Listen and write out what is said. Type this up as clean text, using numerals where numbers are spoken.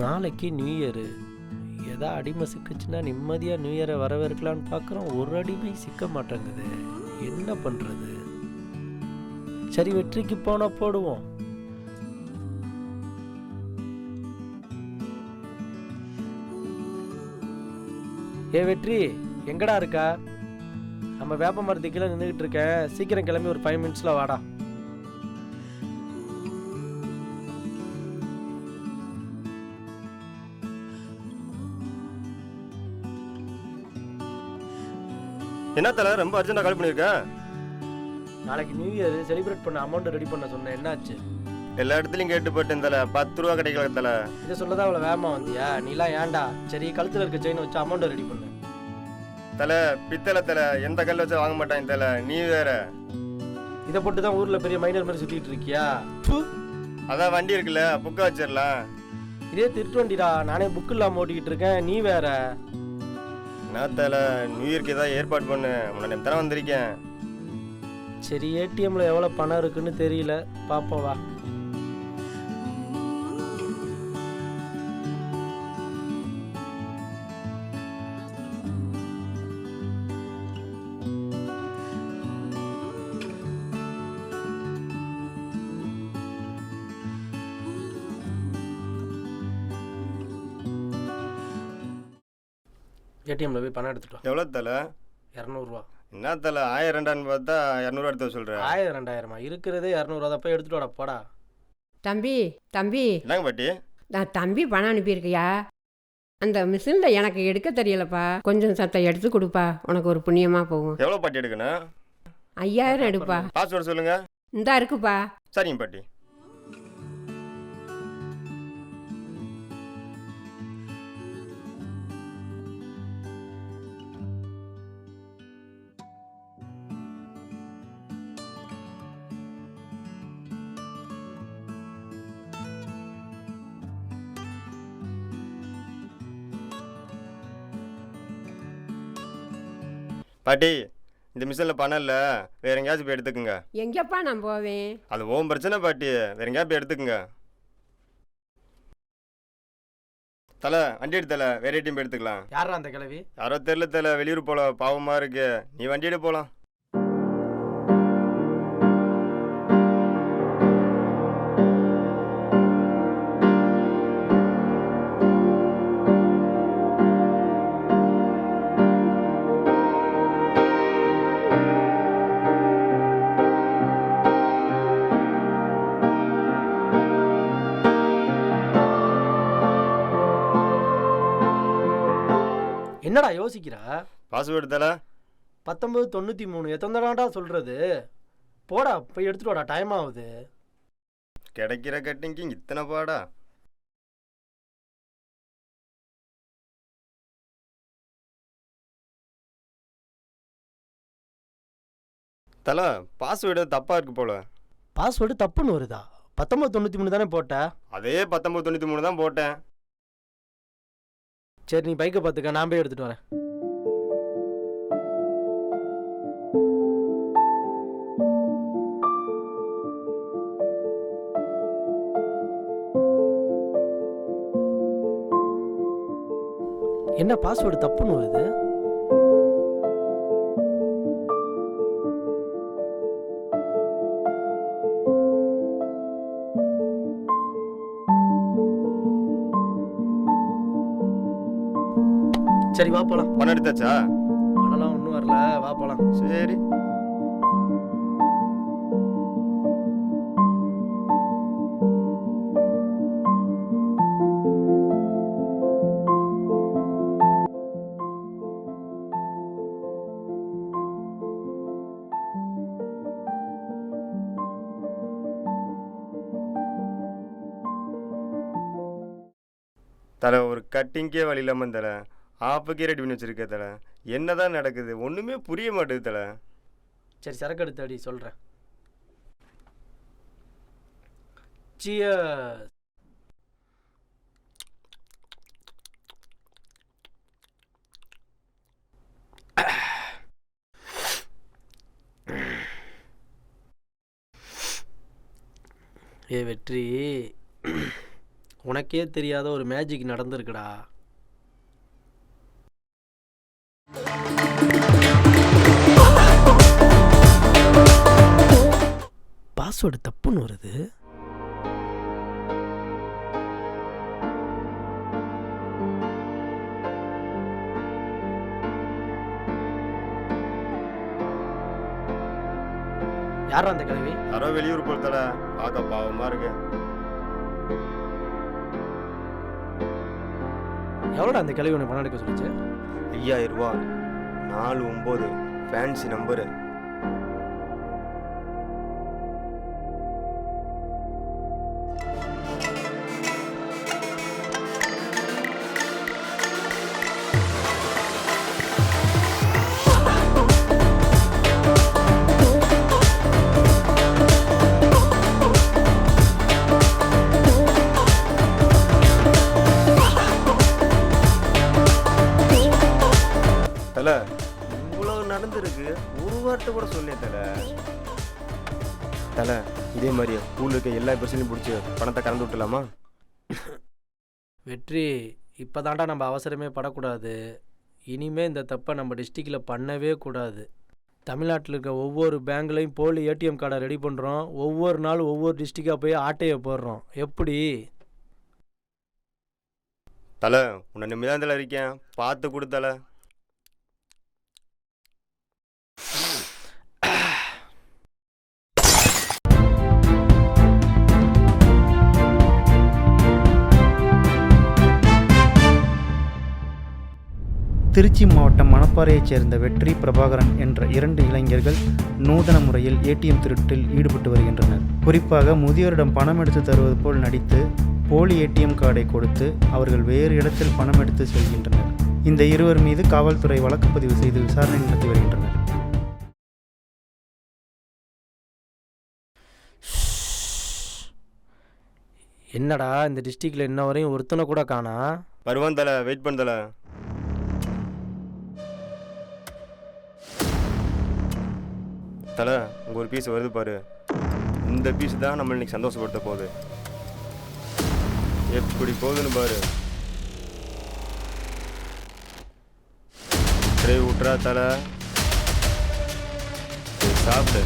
நாளைக்கு new year. ஏதா அடிமை சிக்கிச்சுன்னா நிம்மதியாக நியூ இயரை வரவேற்கலான்னு பார்க்குறோம். ஒரு அடிமை சிக்க மாட்டேங்குது. என்ன பண்ணுறது? சரி, வெற்றிக்கு போனால் போடுவோம். ஏ வெற்றி, எங்கடா இருக்கா? நம்ம வேப்ப மரத்துக்கெல்லாம் நின்றுக்கிட்டு இருக்கேன். சீக்கிரம் கிளம்பி ஒரு 5 மினிட்ஸில் வாடா. என்ன தல ரொம்ப அர்ஜென்ட்டாக கால் பண்ணியிருக்கேன்? நாளைக்கு நியூ இயர் செலிப்ரேட் பண்ண அமௌண்ட் ரெடி பண்ண சொன்னேன். என்னாச்சு? எல்லா இடத்துலையும் கேட்டு போட்டேன் தல. 10 ரூபா கிடைக்கல தல. இதை சொல்லதான் அவ்வளோ வேகமாக வந்தியா? நீலாம் ஏன்டா? சரி, கழுத்தில் இருக்க செயின் வச்சு அமௌண்ட் ரெடி பண்ணு. தல பித்தளை தல, எந்த கல் வச்சா வாங்க மாட்டாங்க தல. நீ வேற இதை போட்டு தான் ஊரில் பெரிய மைனர் மாதிரி சுற்றிட்டு இருக்கியா? அதான் வண்டி இருக்குல்ல, புக்கை வச்சிடலாம். இதே திருட்டு வண்டிடா. நானே புக்கு இல்லாமல் ஓட்டிக்கிட்டு இருக்கேன். நீ வேற. என்ன தல, நியூ இயர்க்கு ஏதாவது ஏற்பாடு பண்ணு. முன்னாடி தர வந்திருக்கேன். சரி, ஏடிஎம்ல எவ்வளோ பணம் இருக்குன்னு தெரியல, பாப்போம் வா. ஏடிஎம்ல போய் பணம் எடுத்துட்டு வா. எவ்வளோ தல? 200 என்ன தல 1000 பார்த்தா 200 எடுத்து சொல்கிறேன். 1000 2000 இருக்கிறதே 200 தான். போய் எடுத்துட்டு வாடா, போடா. தம்பி தம்பி, என்னங்க பாட்டி? நான் தம்பி பணம் அனுப்பியிருக்கியா? அந்த மிஷினில் எனக்கு எடுக்க தெரியலப்பா. கொஞ்சம் சத்தை எடுத்து கொடுப்பா, உனக்கு ஒரு புண்ணியமாக போகும். எவ்வளோ பாட்டி எடுக்கணும்? 5000 எடுப்பா. பாஸ்வேர்டு சொல்லுங்க. இந்தா இருக்குப்பா. சரிங்க பாட்டி. பாட்டி, இந்த மிஷினில் பணம் இல்லை, வேற எங்கேயாச்சும் போய் எடுத்துக்குங்க. எங்கேப்பா நான் போவேன்? அது ஓம் பிரச்சனை பாட்டி, வேற எங்கேயா போய் எடுத்துக்குங்க. தலை வண்டி எடு தலை, வேற ஏடிஎம் போய் எடுத்துக்கலாம். யாரா அந்த கிழவி? யாரோ தெரியல தலை, வெளியூர் போல பாவமாக இருக்கு. நீ வண்டி எடு போகலாம். என்னடா யோசிக்கிறா? பாஸ்வேர்டு தலை 1993. எத்தனை தடவைடா சொல்றது? போடா, போய் எடுத்துட்டு வாடா, டைம் ஆகுது. கிடைக்கிற கட்டிங்க்கு இத்தனை பாடா? தலை பாஸ்வேர்டு தப்பாக இருக்கு போல. பாஸ்வேர்டு தப்புன்னு வருதா? 1993 தானே போட்ட? அதே 1993 தான் போட்டேன். சரி, நீ பைக்கை பார்த்துக்க, நான் போய் எடுத்துட்டு வரேன். என்ன பாஸ்வேர்டு தப்புன்னு வருது? சரி, வா போலாம். பணம் எடுத்தாச்சா? பணம்லாம் ஒன்றும் வரல, வா போலாம். சரி. தலை ஒரு கட்டிங்கே வழி இல்லாமல் தலை ஆப்புக்கே ரெடி பண்ணி வச்சிருக்க தலை. என்னதான் நடக்குது ஒன்றுமே புரிய மாட்டேது தலை. சரி, சரக்கு எடுத்து அடி, சொல்கிறேன். சியர்ஸ். ஏ வெற்றி, உனக்கே தெரியாத ஒரு மேஜிக் நடந்திருக்குடா. பாஸ்வேர்டு தப்புன்னு வருது. யாரா அந்த கிழவி? யாரோ வெளியூர் போல் தலை, பார்க்க பாவமாக இருக்கு. எவ்வளோடா அந்த கிழவி உனக்கு பணம் எடுக்க சொல்லிச்சு? 5000 ரூபா, 49 ஃபேன்சி நம்பரு. தலை, இவ்வளவு நடந்திருக்கு, ஒரு வார்த்தை கூட சொன்னேன் தலை. தலை, இதே மாதிரி ஊரில் இருக்க எல்லா பிரச்சனையும் பிடிச்சி பணத்தை கறந்து விட்டுலாமா? வெற்றி, இப்போ தாண்டா நம்ம அவசரமே படக்கூடாது. இனிமேல் இந்த தப்பை நம்ம டிஸ்ட்ரிக்டில் பண்ணவே கூடாது. தமிழ்நாட்டில் இருக்க ஒவ்வொரு பேங்க்லையும் போலி ஏடிஎம் கார்டை ரெடி பண்ணுறோம். ஒவ்வொரு நாளும் ஒவ்வொரு டிஸ்ட்ரிக்டாக போய் ஆட்டையை போடுறோம். எப்படி? தலை, உன்னை நிம்மதியாக தலை இருக்கேன், பார்த்து கொடு தலை. திருச்சி மாவட்டம் மணப்பாறையைச் சேர்ந்த வெற்றி, பிரபாகரன் என்ற 2 இளைஞர்கள் நூதன முறையில் ஏடிஎம் திருட்டில் ஈடுபட்டு வருகின்றனர். குறிப்பாக முதியோரிடம் பணம் எடுத்து தருவது போல் நடித்து போலி ஏடிஎம் கார்டை கொடுத்து அவர்கள் வேறு இடத்தில் பணம் எடுத்து செல்கின்றனர். இந்த இருவர் மீது காவல்துறை வழக்கு பதிவு செய்து விசாரணை நடத்தி வருகின்றனர். என்னடா இந்த டிஸ்ட்ரிக்டில் இன்ன வரையும் ஒருத்தனை கூட காணா? வருவான் தலை, வெயிட் பண்ண தலை. தலை, உங்கள் ஒரு பீஸ் வருது பாரு. இந்த பீஸ் தான் நம்ம இன்னைக்கு சந்தோஷப்படுத்த போகுது. எப்படி போகுதுன்னு பாரு. சரி விட்றா தலை, சாப்பிடு.